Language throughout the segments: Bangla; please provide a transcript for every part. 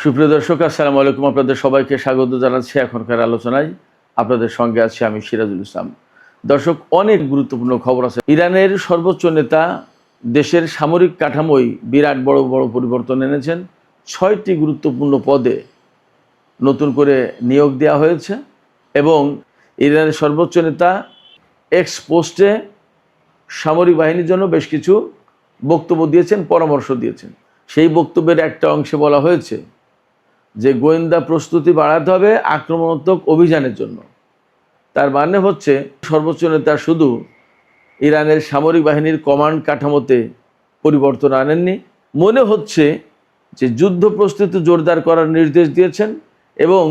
সুপ্রিয় দর্শক, আসসালামু আলাইকুম। আপনাদের সবাইকে স্বাগত জানাচ্ছি এখনকার আলোচনায়। আপনাদের সঙ্গে আছি আমি সিরাজুল ইসলাম। দর্শক, অনেক গুরুত্বপূর্ণ খবর আছে। ইরানের সর্বোচ্চ নেতা দেশের সামরিক কাঠামোয় বিরাট বড় বড় পরিবর্তন এনেছেন। 6টি গুরুত্বপূর্ণ পদে নতুন করে নিয়োগ দেওয়া হয়েছে এবং ইরানের সর্বোচ্চ নেতা এক্স পোস্টে সামরিক বাহিনীর জন্য বেশ কিছু বক্তব্য দিয়েছেন, পরামর্শ দিয়েছেন। সেই বক্তব্যের একটা অংশে বলা হয়েছে যে গোয়েন্দা প্রস্তুতি বাড়াতে হবে আক্রমণাত্মক অভিযানের জন্য। তার মানে হচ্ছে সর্বোচ্চ নেতা শুধু ইরানের সামরিক বাহিনীর কমান্ড কাঠামোতে পরিবর্তন আনেননি, মনে হচ্ছে যে যুদ্ধ প্রস্তুতি জোরদার করার নির্দেশ দিয়েছেন এবং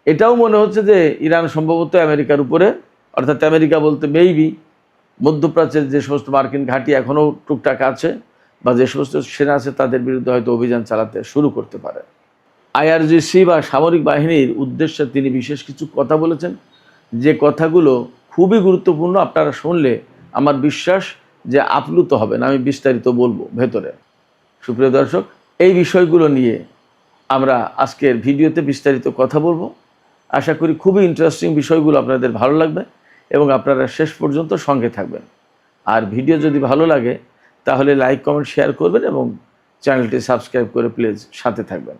এটাও মনে হচ্ছে যে ইরান সম্ভবত আমেরিকার উপরে, অর্থাৎ আমেরিকা বলতে মেবি মধ্যপ্রাচ্যের যে সমস্ত মার্কিন ঘাঁটি এখনও টুকটাক আছে বা যে সমস্ত সেনা আছে তাদের বিরুদ্ধে হয়তো অভিযান চালাতে শুরু করতে পারে। আইআরজিসি বা সামরিক বাহিনীর উদ্দেশ্যে তিনি বিশেষ কিছু কথা বলেছেন, যে কথাগুলো খুবই গুরুত্বপূর্ণ। আপনারা শুনলে আমার বিশ্বাস যে আপ্লুত হবেন। আমি বিস্তারিত বলবো ভেতরে। সুপ্রিয় দর্শক, এই বিষয়গুলো নিয়ে আমরা আজকের ভিডিওতে বিস্তারিত কথা বলবো। আশা করি খুবই ইন্টারেস্টিং বিষয়গুলো আপনাদের ভালো লাগবে এবং আপনারা শেষ পর্যন্ত সঙ্গে থাকবেন। আর ভিডিও যদি ভালো লাগে তাহলে লাইক, কমেন্ট, শেয়ার করবেন এবং চ্যানেলটি সাবস্ক্রাইব করে প্লিজ সাথে থাকবেন।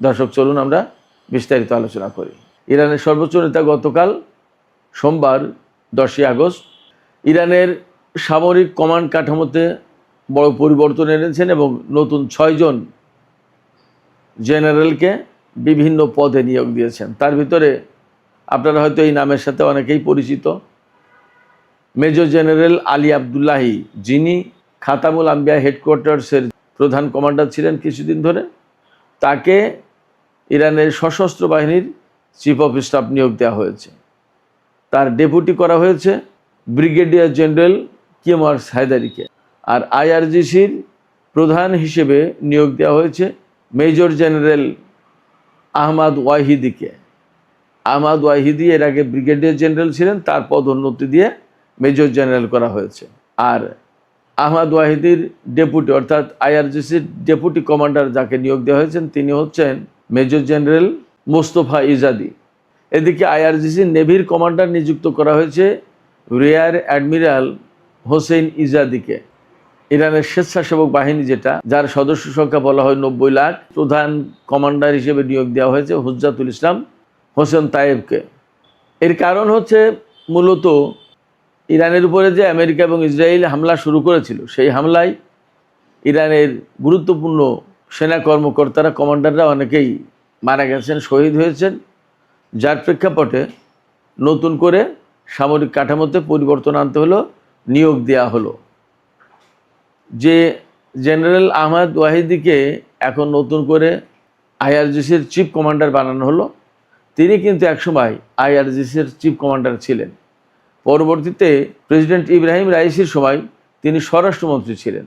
দর্শক, চলুন আমরা বিস্তারিত আলোচনা করি। ইরানের সর্বোচ্চ নেতা গতকাল সোমবার 10ই আগস্ট ইরানের সামরিক কমান্ড কাঠামোতে বড় পরিবর্তন এনেছেন এবং নতুন 6 জন জেনারেলকে বিভিন্ন পদে নিয়োগ দিয়েছেন। তার ভিতরে আপনারা হয়তো এই নামের সাথে অনেকেই পরিচিত। মেজর জেনারেল আলী আবদুল্লাহি, যিনি খাতামুল আম্বিয়া হেডকোয়ার্টার্সের প্রধান কমান্ডার ছিলেন কিছুদিন ধরে, তাকে ইরানের সশস্ত্র বাহিনীর চিফ অফ স্টাফ নিয়োগ দেওয়া হয়েছে। তার ডেপুটি করা হয়েছে ব্রিগেডিয়ার জেনারেল কিমার্স হায়দারিকে। আর আইআরজিসির প্রধান হিসেবে নিয়োগ দেওয়া হয়েছে মেজর জেনারেল আহমাদ ওয়াহিদিকে। আহমাদ ওয়াহিদি এর আগে ব্রিগেডিয়ার জেনারেল ছিলেন, তার পদোন্নতি দিয়ে মেজর জেনারেল করা হয়েছে। আর আহমাদ ওয়াহিদির ডেপুটি, অর্থাৎ আইআরজিসির ডেপুটি কমান্ডার যাকে নিয়োগ দেওয়া হয়েছেন, তিনি হচ্ছেন মেজর জেনারেল মোস্তফা ইজাদি। এদিকে আইআরজিসির নেভির কমান্ডার নিযুক্ত করা হয়েছে রিয়ার অ্যাডমিরাল হোসেন ইজাদিকে। ইরানের স্বেচ্ছাসেবক বাহিনী যেটা, যার সদস্য সংখ্যা বলা হয় 90 লাখ, প্রধান কমান্ডার হিসেবে নিয়োগ দেওয়া হয়েছে হুজ্জাতুল ইসলাম হোসেন তায়েবকে। এর কারণ হচ্ছে মূলত ইরানের উপরে যে আমেরিকা এবং ইসরায়েল হামলা শুরু করেছিল, সেই হামলায় ইরানের গুরুত্বপূর্ণ সেনা কর্মকর্তারা, কমান্ডাররা অনেকেই মারা গেছেন, শহীদ হয়েছেন। যার প্রেক্ষাপটে নতুন করে সামরিক কাঠামোতে পরিবর্তন আনতে হলো, নিয়োগ দেওয়া হলো। যে জেনারেল আহমাদ ওয়াহিদিকে এখন নতুন করে আইআরজিসির চিফ কমান্ডার বানানো হলো, তিনি কিন্তু একসময় আইআরজিসির চিফ কমান্ডার ছিলেন। পরবর্তীতে প্রেসিডেন্ট ইব্রাহিম রাইসির সময় তিনি স্বরাষ্ট্রমন্ত্রী ছিলেন।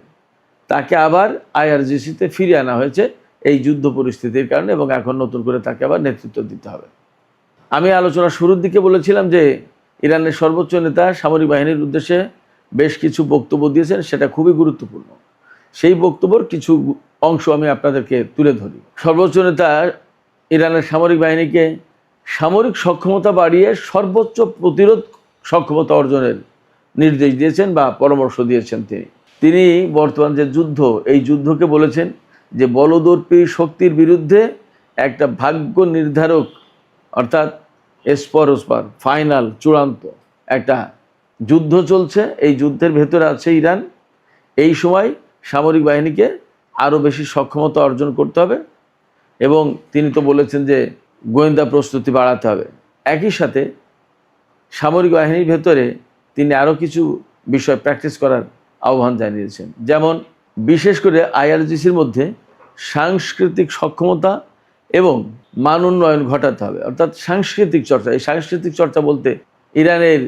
তাকে আবার আইআরজিসিতে ফিরিয়ে আনা হয়েছে এই যুদ্ধ পরিস্থিতির কারণে এবং এখন নতুন করে তাকে আবার নেতৃত্ব দিতে হবে। আমি আলোচনার শুরুর দিকে বলেছিলাম যে ইরানের সর্বোচ্চ নেতা সামরিক বাহিনীর উদ্দেশ্যে বেশ কিছু বক্তব্য দিয়েছেন, সেটা খুবই গুরুত্বপূর্ণ। সেই বক্তব্যের কিছু অংশ আমি আপনাদেরকে তুলে ধরি। সর্বোচ্চ নেতা ইরানের সামরিক বাহিনীকে সামরিক সক্ষমতা বাড়িয়ে সর্বোচ্চ প্রতিরোধ সক্ষমতা অর্জনের নির্দেশ দিয়েছেন বা পরামর্শ দিয়েছেন। তিনি বর্তমান যে যুদ্ধ, এই যুদ্ধকে বলেছেন যে বলদর্পী শক্তির বিরুদ্ধে একটা ভাগ্য নির্ধারক, অর্থাৎ এসপর ফাইনাল, চূড়ান্ত একটা যুদ্ধ চলছে। এই যুদ্ধের ভেতরে আছে ইরান। এই সময় সামরিক বাহিনীকে আরও বেশি সক্ষমতা অর্জন করতে হবে এবং তিনি তো বলেছেন যে গোয়েন্দা প্রস্তুতি বাড়াতে হবে। একই সাথে সামরিক বাহিনীর ভেতরে তিনি আরও কিছু বিষয় প্র্যাকটিস করার আহ্বান জানিয়েছেন। যেমন বিশেষ করে আইআরজিসির মধ্যে সাংস্কৃতিক সক্ষমতা এবং মান উন্নয়ন ঘটাতে হবে, অর্থাৎ সাংস্কৃতিক চর্চা। এই সাংস্কৃতিক চর্চা বলতে ইরানের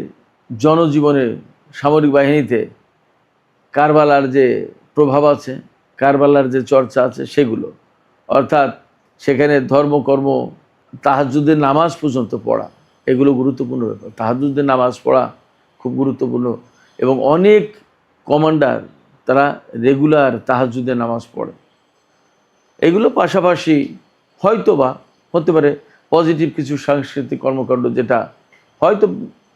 জনজীবনে সামরিক বাহিনীতে কারবালার যে প্রভাব আছে, কারবালার যে চর্চা আছে সেগুলো, অর্থাৎ সেখানে ধর্মকর্ম, তাহাজ্জুদের নামাজ পর্যন্ত পড়া, এগুলো গুরুত্বপূর্ণ ব্যাপার। তাহাজ্জুদের নামাজ পড়া খুব গুরুত্বপূর্ণ এবং অনেক কমান্ডার তারা রেগুলার তাহাজ্জুদের নামাজ পড়ে। এগুলো পাশাপাশি হয়তোবা হতে পারে পজিটিভ কিছু সাংস্কৃতিক কর্মকাণ্ড, যেটা হয়তো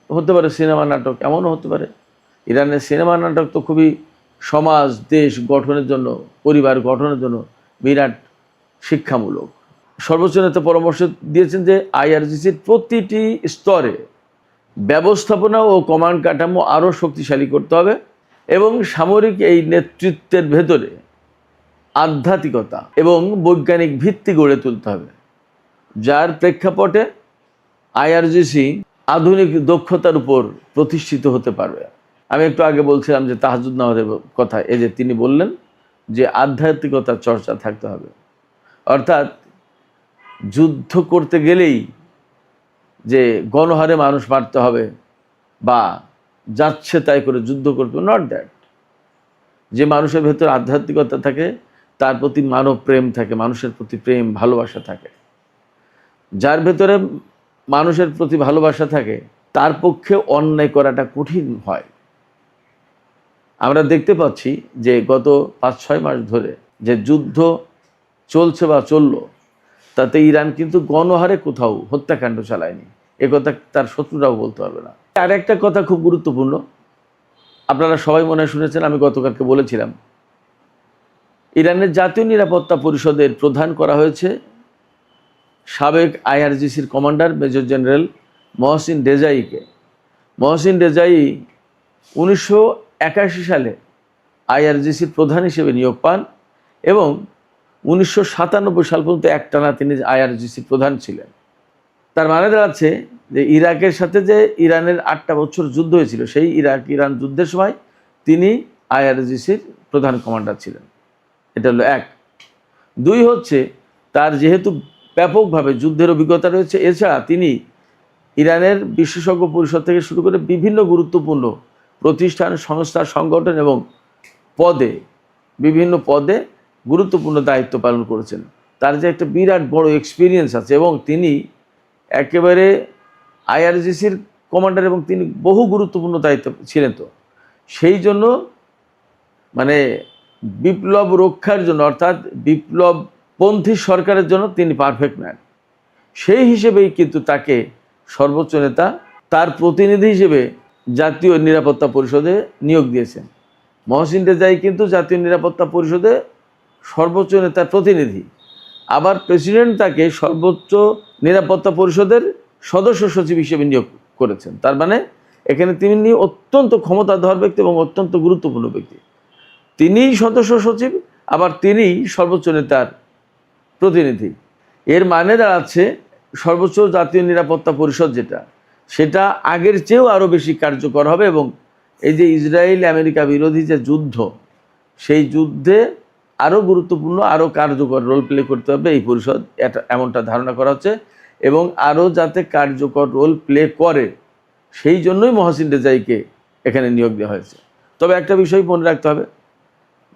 হতে পারে সিনেমা নাটক, এমনও হতে পারে। ইরানের সিনেমা নাটক তো খুবই সমাজ দেশ গঠনের জন্য, পরিবার গঠনের জন্য বিরাট শিক্ষামূলক। সর্বোচ্চ নেতা পরামর্শ দিয়েছেন যে আইআরজিসির প্রতিটি স্তরে ব্যবস্থাপনা ও কমান্ড কাঠামো আরও শক্তিশালী করতে হবে এবং সামরিক এই নেতৃত্বের ভেতরে আধ্যাত্মিকতা এবং বৈজ্ঞানিক ভিত্তি গড়ে তুলতে হবে, যার প্রেক্ষাপটে আইআরজিসি আধুনিক দক্ষতার উপর প্রতিষ্ঠিত হতে পারবে। আমি একটু আগে বলছিলাম যে তাহাজ্জুদ নামাজের কথা, এই যে তিনি বললেন যে আধ্যাত্মিকতার চর্চা থাকতে হবে, অর্থাৎ যুদ্ধ করতে গেলেই যে গণহারে মানুষ মারতে হবে বা যাচ্ছে তাই করে যুদ্ধ করতে, নট দ্যাট। যে মানুষের ভেতর আধ্যাত্মিকতা থাকে, তার প্রতি মানব প্রেম থাকে, মানুষের প্রতি প্রেম ভালোবাসা থাকে, যার ভেতরে মানুষের প্রতি ভালোবাসা থাকে তার পক্ষে অন্যায় করাটা কঠিন হয়। আমরা দেখতে পাচ্ছি যে গত 5-6 মাস ধরে যে যুদ্ধ চলছে বা চলল, তাতে ইরান কিন্তু গণহারে কোথাও হত্যাকাণ্ড চালায়নি, একথা তার শত্রুরাও বলতে পারবে না। আর একটা কথা খুব গুরুত্বপূর্ণ, আপনারা সবাই মনে হয় শুনেছেন, আমি গতকালকে বলেছিলাম, ইরানের জাতীয় নিরাপত্তা পরিষদের প্রধান করা হয়েছে সাবেক আইআরজিসির কমান্ডার মেজর জেনারেল মহসিন রেজাইকে। মহসিন রেজাই 1981 সালে আইআরজিসির প্রধান হিসেবে নিয়োগ পান এবং 1997 সাল পর্যন্ত একটানা তিনি আইআরজিসির প্রধান ছিলেন। তার মানে দাঁড়াচ্ছে যে ইরাকের সাথে যে ইরানের 8টা বছর যুদ্ধ হয়েছিল, সেই ইরান যুদ্ধের সময় তিনি আইআরজিসির প্রধান কমান্ডার ছিলেন। এটা হলো 1। 2 হচ্ছে তার যেহেতু ব্যাপকভাবে যুদ্ধের অভিজ্ঞতা রয়েছে, এছাড়া তিনি ইরানের বিশেষজ্ঞ পরিষদ থেকে শুরু করে বিভিন্ন গুরুত্বপূর্ণ প্রতিষ্ঠান, সংস্থা, সংগঠন এবং বিভিন্ন পদে গুরুত্বপূর্ণ দায়িত্ব পালন করেছেন। তার যে একটা বিরাট বড় এক্সপিরিয়েন্স আছে এবং তিনি একেবারে আইআরজিসির কমান্ডার এবং তিনি বহু গুরুত্বপূর্ণ দায়িত্ব ছিলেন। তো সেই জন্য মানে বিপ্লব রক্ষার জন্য, অর্থাৎ বিপ্লবপন্থী সরকারের জন্য তিনি পারফেক্ট ম্যান। সেই হিসেবেই কিন্তু তাকে সর্বোচ্চ নেতা তার প্রতিনিধি হিসেবে জাতীয় নিরাপত্তা পরিষদে নিয়োগ দিয়েছেন। মহসিন রেজাই কিন্তু জাতীয় নিরাপত্তা পরিষদে সর্বোচ্চ নেতার প্রতিনিধি, আবার প্রেসিডেন্ট তাকে সর্বোচ্চ নিরাপত্তা পরিষদের সদস্য সচিব হিসেবে নিয়োগ করেছেন। তার মানে এখানে তিনি অত্যন্ত ক্ষমতাধর ব্যক্তি এবং অত্যন্ত গুরুত্বপূর্ণ ব্যক্তি। তিনিই সদস্য সচিব, আবার তিনিই সর্বোচ্চ নেতার প্রতিনিধি। এর মানে দাঁড়াচ্ছে সর্বোচ্চ জাতীয় নিরাপত্তা পরিষদ যেটা, সেটা আগের চেয়েও আরও বেশি কার্যকর হবে এবং এই যে ইসরায়েল আমেরিকা বিরোধী যে যুদ্ধ, সেই যুদ্ধে আরও গুরুত্বপূর্ণ, আরও কার্যকর রোল প্লে করতে হবে এই পরিষদ, এমনটা ধারণা করা হচ্ছে। এবং আরও যাতে কার্যকর রোল প্লে করে, সেই জন্যই মহসিন রেজাইকে এখানে নিয়োগ দেওয়া হয়েছে। তবে একটা বিষয় মনে রাখতে হবে,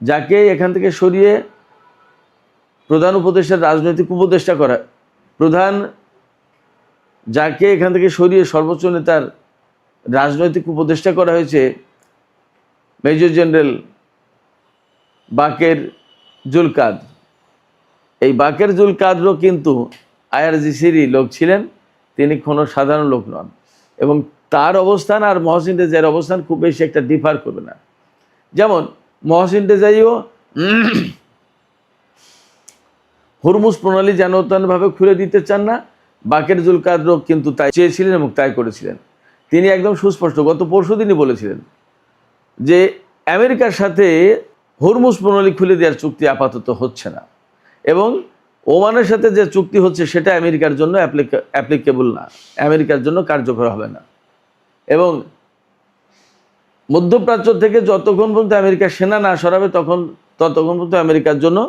যাকে এখান থেকে সরিয়ে প্রধান উপদেষ্টার রাজনৈতিক উপদেষ্টা করা, যাকে এখান থেকে সরিয়ে সর্বোচ্চ নেতার রাজনৈতিক উপদেষ্টা করা হয়েছে মেজর জেনারেল বাকের জুলকাদর। এই বাকের জুলকাদরও কিন্তু আইআরজিসিরই লোক ছিলেন, তিনি কোনো সাধারণ লোক নন এবং তার অবস্থান আর মহসিন রেজাইয়ের অবস্থান খুব বেশি একটা ডিফার করবে না। যেমন মহসিন রেজাইও হরমুজ প্রণালী জানাতনভাবে খুলে দিতে চান না, বাকের জুলকাদরও কিন্তু তাই চেয়েছিলেন এবং তাই করেছিলেন। তিনি একদম সুস্পষ্ট গত পরশুদিনই বলেছিলেন যে আমেরিকার সাথে হরমুজ প্রণালী খুলে দেওয়ার চুক্তি আপাতত হচ্ছে না এবং ওমানের সাথে যে চুক্তি হচ্ছে সেটা আমেরিকার জন্য অ্যাপ্লিকেবল না, আমেরিকার জন্য কার্যকর হবে না। এবং মধ্যপ্রাচ্য থেকে যতক্ষণ পর্যন্ত আমেরিকা সেনা না সরাবে ততক্ষণ পর্যন্ত আমেরিকার জন্য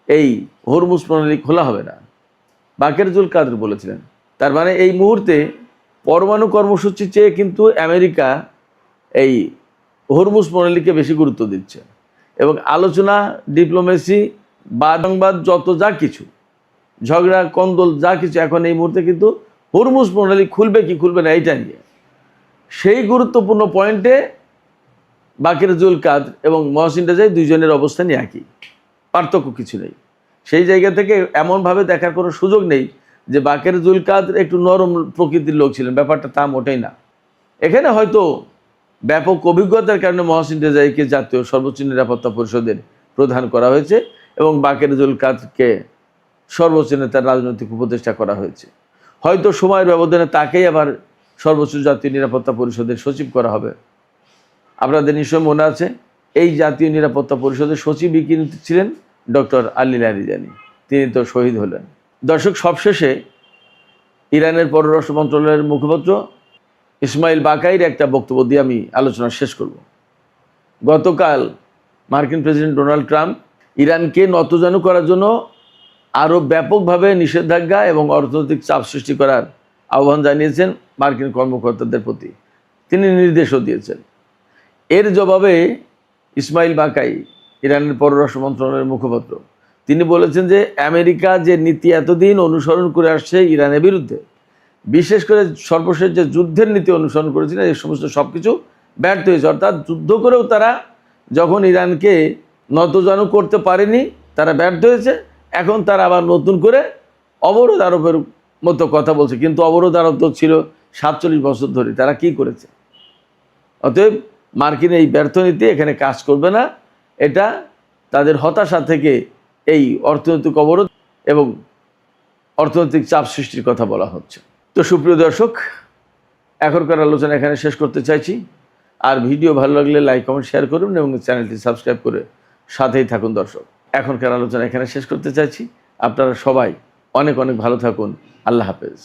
এই হরমুজ প্রণালী খোলা হবে না, বাকের জুলকাদর বলেছিলেন। তার মানে এই মুহূর্তে পরমাণু কর্মসূচি চেয়ে কিন্তু আমেরিকা এই হরমুজ প্রণালীকে বেশি গুরুত্ব দিচ্ছে এবং আলোচনা, ডিপ্লোমেসি, সংবাদ, যত যা কিছু ঝগড়া কন্দল যা কিছু এখন এই মুহূর্তে কিন্তু হরমুজ প্রণালী খুলবে কি খুলবে না এইটা নিয়ে। সেই গুরুত্বপূর্ণ পয়েন্টে বাকের জুলকাদর এবং মহসিন রেজাই দুইজনের অবস্থানই একই, পার্থক্য কিছু নেই। সেই জায়গা থেকে এমনভাবে দেখার কোনো সুযোগ নেই যে বাকের জুলকাদ একটু নরম প্রকৃতির লোক ছিলেন, ব্যাপারটা তা মোটেই না। এখানে হয়তো ব্যাপক অভিজ্ঞতার কারণে মহসিন রেজাইকে জাতীয় সর্বোচ্চ নিরাপত্তা পরিষদের প্রধান করা হয়েছে এবং বাকের জুলকাদকে সর্বোচ্চ নেতার রাজনৈতিক উপদেষ্টা করা হয়েছে। হয়তো সময়ের ব্যবধানে তাকেই আবার সর্বোচ্চ জাতীয় নিরাপত্তা পরিষদের সচিব করা হবে। আপনাদের নিশ্চয় মনে আছে এই জাতীয় নিরাপত্তা পরিষদের সচিবই কিন্তু ছিলেন ডক্টর আলী লারিজানি, তিনি তো শহীদ হলেন। দর্শক, সবশেষে ইরানের পররাষ্ট্র মন্ত্রণালয়ের মুখপাত্র ইসমাইল বাকাইর একটা বক্তব্য দিয়ে আমি আলোচনা শেষ করব। গতকাল মার্কিন প্রেসিডেন্ট ডোনাল্ড ট্রাম্প ইরানকে নতজানু করার জন্য আরও ব্যাপকভাবে নিষেধাজ্ঞা এবং অর্থনৈতিক চাপ সৃষ্টি করার আহ্বান জানিয়েছেন মার্কিন কর্মকর্তাদের প্রতি, তিনি নির্দেশও দিয়েছেন। এর জবাবে ইসমাইল বাকাই, ইরানের পররাষ্ট্র মন্ত্রণালয়ের মুখপাত্র, তিনি বলেছেন যে আমেরিকা যে নীতি এতদিন অনুসরণ করে আসছে ইরানের বিরুদ্ধে, বিশেষ করে সর্বশেষ যে যুদ্ধের নীতি অনুসরণ করেছিলেন, এই সমস্ত সব কিছু ব্যর্থ হয়েছে। অর্থাৎ যুদ্ধ করেও তারা যখন ইরানকে নতজানু করতে পারেনি, তারা ব্যর্থ হয়েছে। এখন তারা আবার নতুন করে অবরোধ আরোপের মতো কথা বলছে, কিন্তু অবরোধ আরোপ তো ছিল 47 বছর ধরে। তারা কি করেছে? অতএব মার্কিন এই ব্যর্থ নীতি এখানে কাজ করবে না। এটা তাদের হতাশা থেকে এই অর্থনৈতিক অবরোধ এবং অর্থনৈতিক চাপ সৃষ্টির কথা বলা হচ্ছে। তো সুপ্রিয় দর্শক, এখনকার আলোচনা এখানে শেষ করতে চাইছি। আর ভিডিও ভালো লাগলে লাইক, কমেন্ট, শেয়ার করুন এবং চ্যানেলটি সাবস্ক্রাইব করে সাথেই থাকুন। দর্শক, এখনকার আলোচনা এখানে শেষ করতে চাইছি। আপনারা সবাই অনেক অনেক ভালো থাকুন। আল্লাহ হাফেজ।